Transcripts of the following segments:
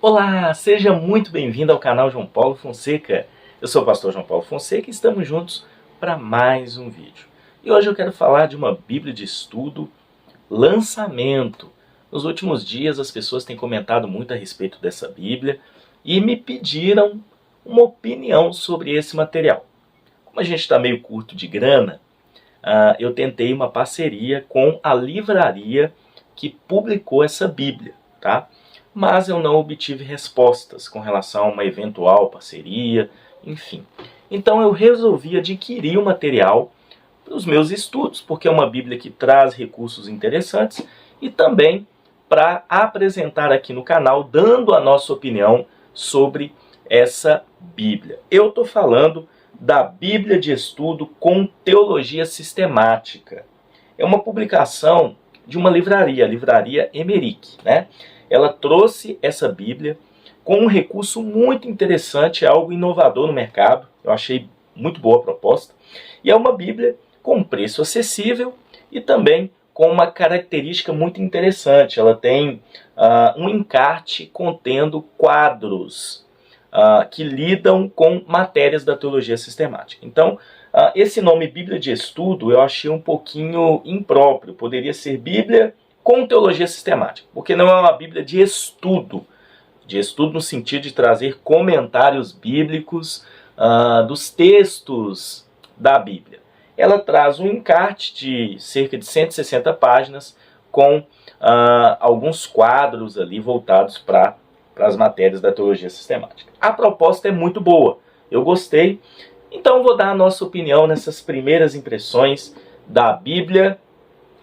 Olá, seja muito bem-vindo ao canal João Paulo Fonseca. Eu sou o pastor João Paulo Fonseca e estamos juntos para mais um vídeo. E hoje eu quero falar de uma Bíblia de estudo lançamento. Nos últimos dias as pessoas têm comentado muito a respeito dessa Bíblia e me pediram uma opinião sobre esse material. Como a gente está meio curto de grana, eu tentei uma parceria com a livraria que publicou essa Bíblia, tá? Mas eu não obtive respostas com relação a uma eventual parceria, enfim. Então eu resolvi adquirir o material para os meus estudos, porque é uma Bíblia que traz recursos interessantes e também para apresentar aqui no canal, dando a nossa opinião sobre essa Bíblia. Eu estou falando da Bíblia de Estudo com Teologia Sistemática. É uma publicação de uma livraria, a Livraria Emerick, né? Ela trouxe essa Bíblia com um recurso muito interessante, algo inovador no mercado. Eu achei muito boa a proposta. E é uma Bíblia com preço acessível e também com uma característica muito interessante. Ela tem um encarte contendo quadros que lidam com matérias da teologia sistemática. Então, esse nome Bíblia de Estudo eu achei um pouquinho impróprio. Poderia ser Bíblia com teologia sistemática, porque não é uma Bíblia de estudo no sentido de trazer comentários bíblicos dos textos da Bíblia. Ela traz um encarte de cerca de 160 páginas com alguns quadros ali voltados para as matérias da teologia sistemática. A proposta é muito boa, eu gostei, então vou dar a nossa opinião nessas primeiras impressões da Bíblia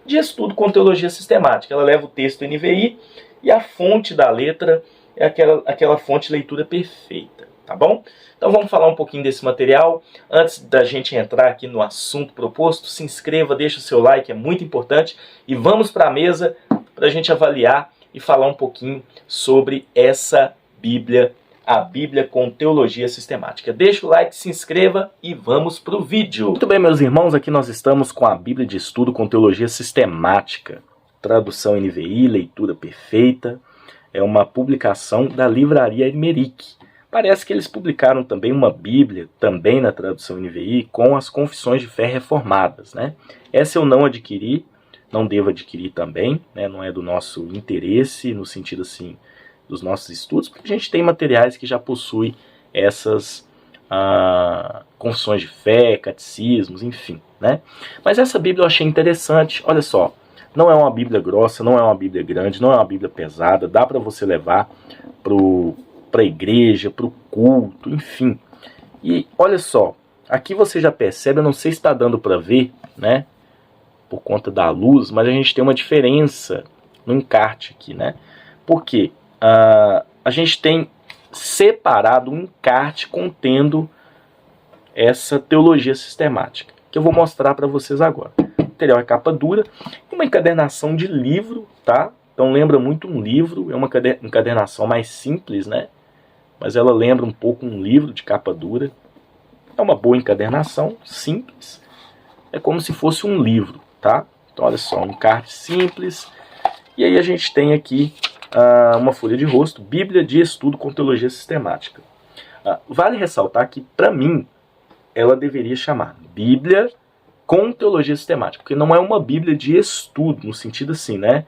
de Estudo com Teologia Sistemática. Ela leva o texto NVI e a fonte da letra é aquela fonte leitura perfeita, tá bom? Então vamos falar um pouquinho desse material. Antes da gente entrar aqui no assunto proposto, se inscreva, deixa o seu like, é muito importante. E vamos para a mesa para a gente avaliar e falar um pouquinho sobre essa Bíblia, a Bíblia com Teologia Sistemática. Deixa o like, se inscreva e vamos para o vídeo. Muito bem, meus irmãos, aqui nós estamos com a Bíblia de Estudo com Teologia Sistemática. Tradução NVI, leitura perfeita. É uma publicação da Livraria Emerick. Parece que eles publicaram também uma Bíblia, também na tradução NVI, com as Confissões de Fé Reformadas, né? Essa eu não adquiri, não devo adquirir também, né? Não é do nosso interesse, no sentido assim, dos nossos estudos, porque a gente tem materiais que já possuem essas confissões de fé, catecismos, enfim, né? Mas essa Bíblia eu achei interessante, olha só, não é uma Bíblia grossa, não é uma Bíblia grande, não é uma Bíblia pesada, dá para você levar para a igreja, para o culto, enfim. E olha só, aqui você já percebe, eu não sei se está dando para ver, né, por conta da luz, mas a gente tem uma diferença no encarte aqui, né? Por quê? A gente tem separado um encarte contendo essa teologia sistemática, que eu vou mostrar para vocês agora. O material é capa dura, uma encadernação de livro, tá? Então lembra muito um livro, é uma encadernação mais simples, né? Mas ela lembra um pouco um livro de capa dura. É uma boa encadernação, simples. É como se fosse um livro, tá? Então olha só, um encarte simples. E aí a gente tem aqui uma folha de rosto, Bíblia de Estudo com Teologia Sistemática. Vale ressaltar que, para mim, ela deveria chamar Bíblia com Teologia Sistemática, porque não é uma Bíblia de estudo, no sentido assim, né,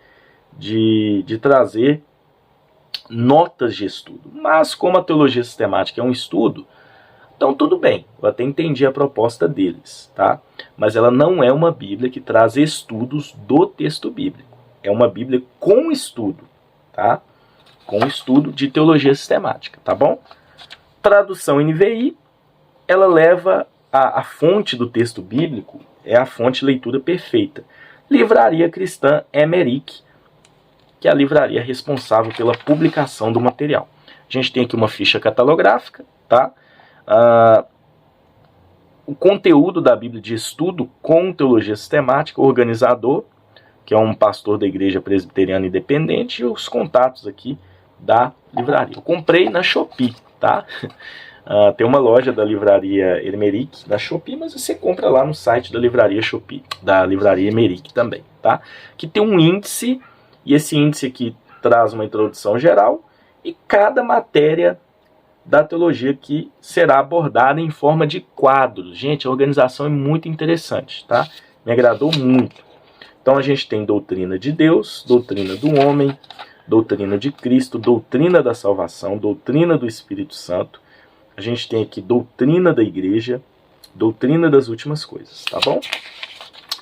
de trazer notas de estudo. Mas como a Teologia Sistemática é um estudo, então tudo bem, eu até entendi a proposta deles, tá? Mas ela não é uma Bíblia que traz estudos do texto bíblico. É uma Bíblia com estudo. Tá? Com estudo de teologia sistemática, tá bom? Tradução NVI, ela leva a fonte do texto bíblico, é a fonte leitura perfeita. Livraria Cristã Emerick, que é a livraria responsável pela publicação do material. A gente tem aqui uma ficha catalográfica, tá? O conteúdo da Bíblia de Estudo com Teologia Sistemática, o organizador, que é um pastor da Igreja Presbiteriana Independente, e os contatos aqui da livraria. Eu comprei na Shopee, tá? Tem uma loja da Livraria Emerick na Shopee, mas você compra lá no site da Livraria Shopee, da Livraria Emerick também, tá? Que tem um índice, e esse índice aqui traz uma introdução geral, e cada matéria da teologia que será abordada em forma de quadros. Gente, a organização é muito interessante, tá? Me agradou muito. Então a gente tem doutrina de Deus, doutrina do homem, doutrina de Cristo, doutrina da salvação, doutrina do Espírito Santo. A gente tem aqui doutrina da igreja, doutrina das últimas coisas, tá bom?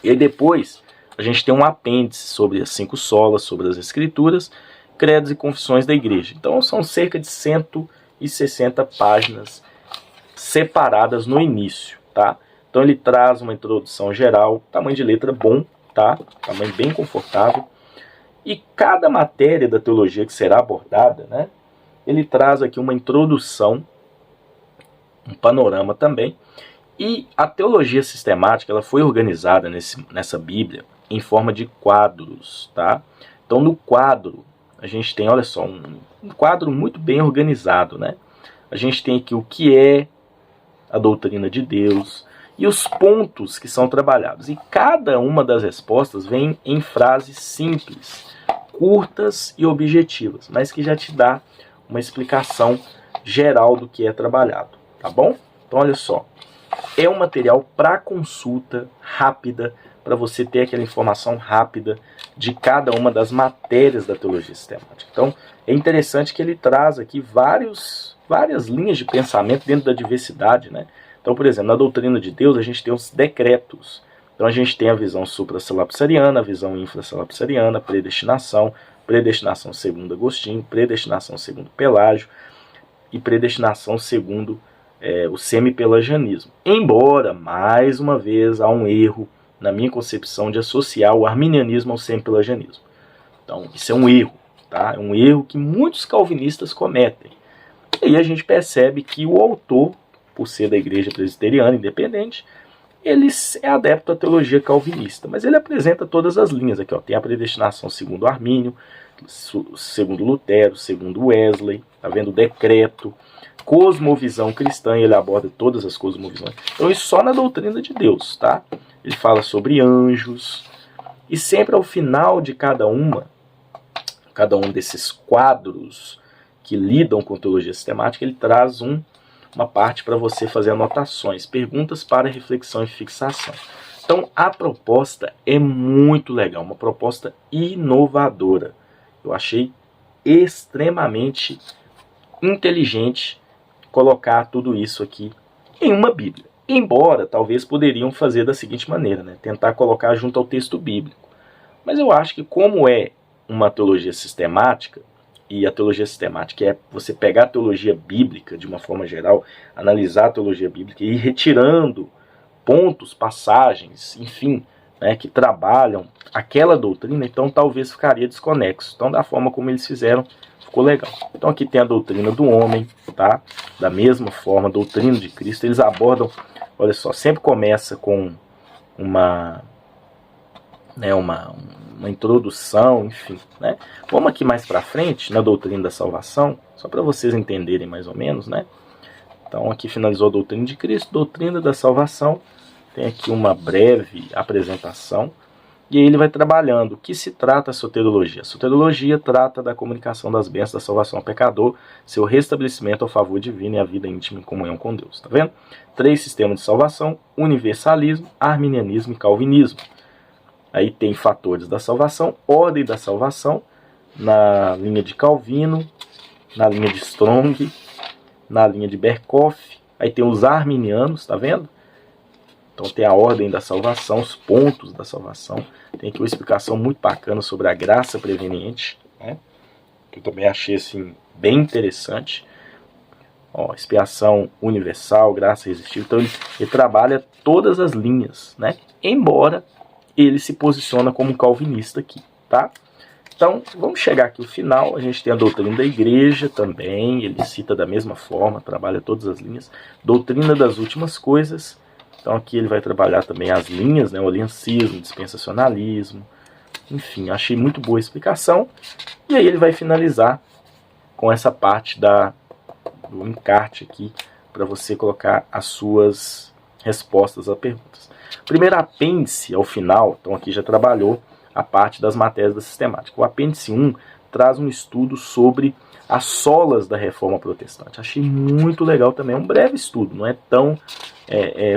E aí depois a gente tem um apêndice sobre as 5 solas, sobre as escrituras, credos e confissões da igreja. Então são cerca de 160 páginas separadas no início, tá? Então ele traz uma introdução geral, tamanho de letra bom, tá? Tamanho bem confortável. E cada matéria da teologia que será abordada, né? Ele traz aqui uma introdução, um panorama também. E a teologia sistemática, ela foi organizada nessa Bíblia em forma de quadros, tá? Então no quadro a gente tem, olha só, um quadro muito bem organizado, né? A gente tem aqui o que é a doutrina de Deus e os pontos que são trabalhados. E cada uma das respostas vem em frases simples, curtas e objetivas, mas que já te dá uma explicação geral do que é trabalhado, tá bom? Então olha só, é um material para consulta rápida, para você ter aquela informação rápida de cada uma das matérias da teologia sistemática. Então é interessante que ele traz aqui várias linhas de pensamento dentro da diversidade, né? Então, por exemplo, na doutrina de Deus a gente tem os decretos. Então a gente tem a visão suprassalapsariana, a visão infrassalapsariana, predestinação segundo Agostinho, predestinação segundo Pelágio e predestinação segundo o semipelagianismo. Embora, mais uma vez, há um erro na minha concepção de associar o arminianismo ao semipelagianismo. Então isso é um erro, tá? É um erro que muitos calvinistas cometem. E aí a gente percebe que o autor, por ser da igreja presbiteriana independente, ele é adepto à teologia calvinista, mas ele apresenta todas as linhas aqui, ó. Tem a predestinação segundo Armínio, segundo Lutero, segundo Wesley, tá vendo? O decreto, cosmovisão cristã, ele aborda todas as cosmovisões. Então isso só na doutrina de Deus, tá? Ele fala sobre anjos, e sempre ao final de cada um desses quadros que lidam com teologia sistemática, ele traz uma parte para você fazer anotações, perguntas para reflexão e fixação. Então a proposta é muito legal, uma proposta inovadora. Eu achei extremamente inteligente colocar tudo isso aqui em uma Bíblia. Embora talvez poderiam fazer da seguinte maneira, né? Tentar colocar junto ao texto bíblico. Mas eu acho que como é uma teologia sistemática, e a teologia sistemática é você pegar a teologia bíblica de uma forma geral, analisar a teologia bíblica e ir retirando pontos, passagens, enfim, né, que trabalham aquela doutrina, então talvez ficaria desconexo. Então da forma como eles fizeram, ficou legal. Então aqui tem a doutrina do homem, tá? Da mesma forma, a doutrina de Cristo, eles abordam, olha só, sempre começa com uma introdução, enfim, né? Vamos aqui mais para frente na doutrina da salvação, só para vocês entenderem mais ou menos, né? Então aqui finalizou a doutrina de Cristo, doutrina da salvação, tem aqui uma breve apresentação, e aí ele vai trabalhando o que se trata a soteriologia. A soteriologia trata da comunicação das bênçãos da salvação ao pecador, seu restabelecimento ao favor divino e a vida íntima em comunhão com Deus, tá vendo? 3 sistemas de salvação: universalismo, arminianismo e calvinismo. Aí tem fatores da salvação, ordem da salvação, na linha de Calvino, na linha de Strong, na linha de Berkhoff. Aí tem os arminianos, tá vendo? Então tem a ordem da salvação, os pontos da salvação. Tem aqui uma explicação muito bacana sobre a graça preveniente, né? Que eu também achei assim, bem interessante. Ó, expiação universal, graça irresistível. Então ele trabalha todas as linhas, né? Embora ele se posiciona como um calvinista aqui, tá? Então, vamos chegar aqui ao final. A gente tem a doutrina da igreja também, ele cita da mesma forma, trabalha todas as linhas. Doutrina das últimas coisas. Então aqui ele vai trabalhar também as linhas, né? O aliancismo, dispensacionalismo. Enfim, achei muito boa a explicação. E aí ele vai finalizar com essa parte do encarte aqui, para você colocar as suas respostas a perguntas. Primeiro apêndice ao final, então aqui já trabalhou a parte das matérias da sistemática. O apêndice 1 traz um estudo sobre as solas da Reforma Protestante. Achei muito legal também, é um breve estudo, não é tão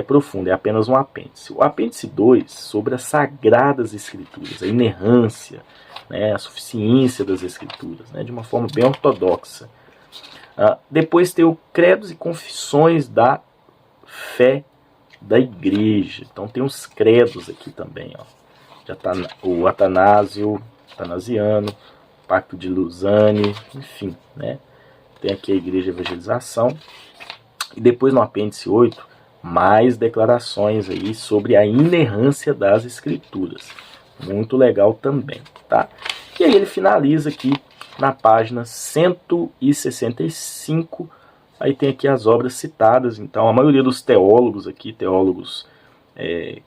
profundo, é apenas um apêndice. O apêndice 2, sobre as Sagradas Escrituras, a inerrância, né, a suficiência das Escrituras, né, de uma forma bem ortodoxa. Depois tem o Credos e Confissões da Fé da Igreja. Então tem os credos aqui também, ó. O Atanasiano, Pacto de Lausanne, enfim, né? Tem aqui a Igreja de Evangelização. E depois no apêndice 8, mais declarações aí sobre a inerrância das Escrituras. Muito legal também, tá? E aí ele finaliza aqui na página 165, aí tem aqui as obras citadas. Então a maioria dos teólogos aqui, teólogos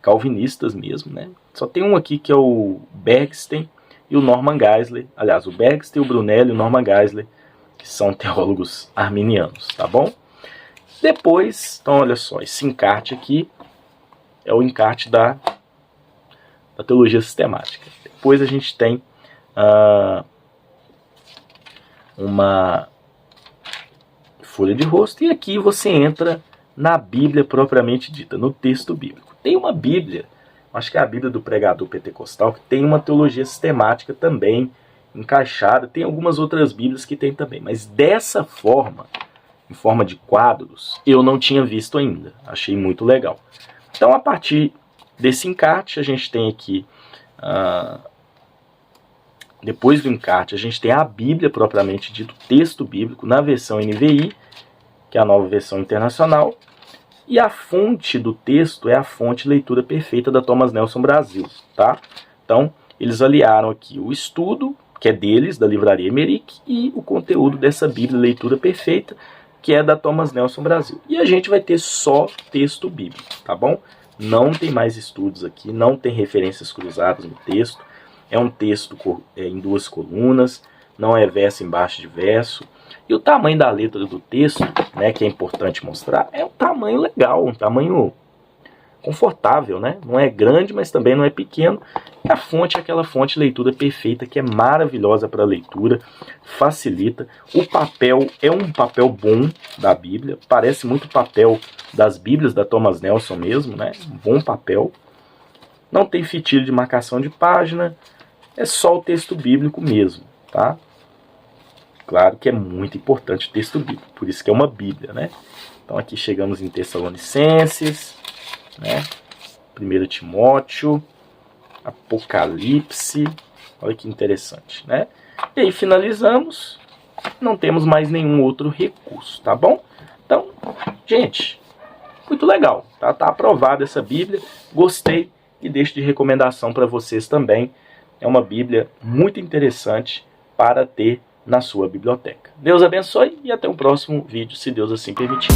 calvinistas mesmo, né? Só tem um aqui que é o Bergsten e o Norman Geisler. Aliás, o Bergsten, o Brunelli e o Norman Geisler, que são teólogos arminianos, tá bom? Depois, então olha só, esse encarte aqui é o encarte da teologia sistemática. Depois a gente tem uma folha de rosto, e aqui você entra na Bíblia propriamente dita, no texto bíblico. Tem uma Bíblia, acho que é a Bíblia do Pregador Pentecostal, que tem uma teologia sistemática também encaixada. Tem algumas outras Bíblias que tem também, mas dessa forma, em forma de quadros, eu não tinha visto ainda. Achei muito legal. Então, a partir desse encarte, a gente tem aqui, depois do encarte, a gente tem a Bíblia propriamente dito, texto bíblico, na versão NVI, que é a nova versão internacional. E a fonte do texto é a fonte Leitura Perfeita da Thomas Nelson Brasil, tá? Então, eles aliaram aqui o estudo, que é deles, da Livraria Emerick, e o conteúdo dessa Bíblia Leitura Perfeita, que é da Thomas Nelson Brasil. E a gente vai ter só texto bíblico, tá bom? Não tem mais estudos aqui, não tem referências cruzadas no texto. É um texto em 2 colunas, não é verso embaixo de verso. E o tamanho da letra do texto, né, que é importante mostrar, é um tamanho legal, um tamanho confortável, né? Não é grande, mas também não é pequeno. E a fonte é aquela fonte Leitura Perfeita, que é maravilhosa para leitura, facilita. O papel é um papel bom da Bíblia, parece muito o papel das Bíblias da Thomas Nelson mesmo, né? Um bom papel. Não tem fitilho de marcação de página, é só o texto bíblico mesmo, tá? Claro que é muito importante o texto bíblico, por isso que é uma Bíblia, né? Então aqui chegamos em Tessalonicenses, né? 1 Timóteo, Apocalipse, olha que interessante, né? E aí finalizamos, não temos mais nenhum outro recurso, tá bom? Então, gente, muito legal, tá? Tá aprovada essa Bíblia, gostei e deixo de recomendação para vocês também. É uma Bíblia muito interessante para ter na sua biblioteca. Deus abençoe e até o próximo vídeo, se Deus assim permitir.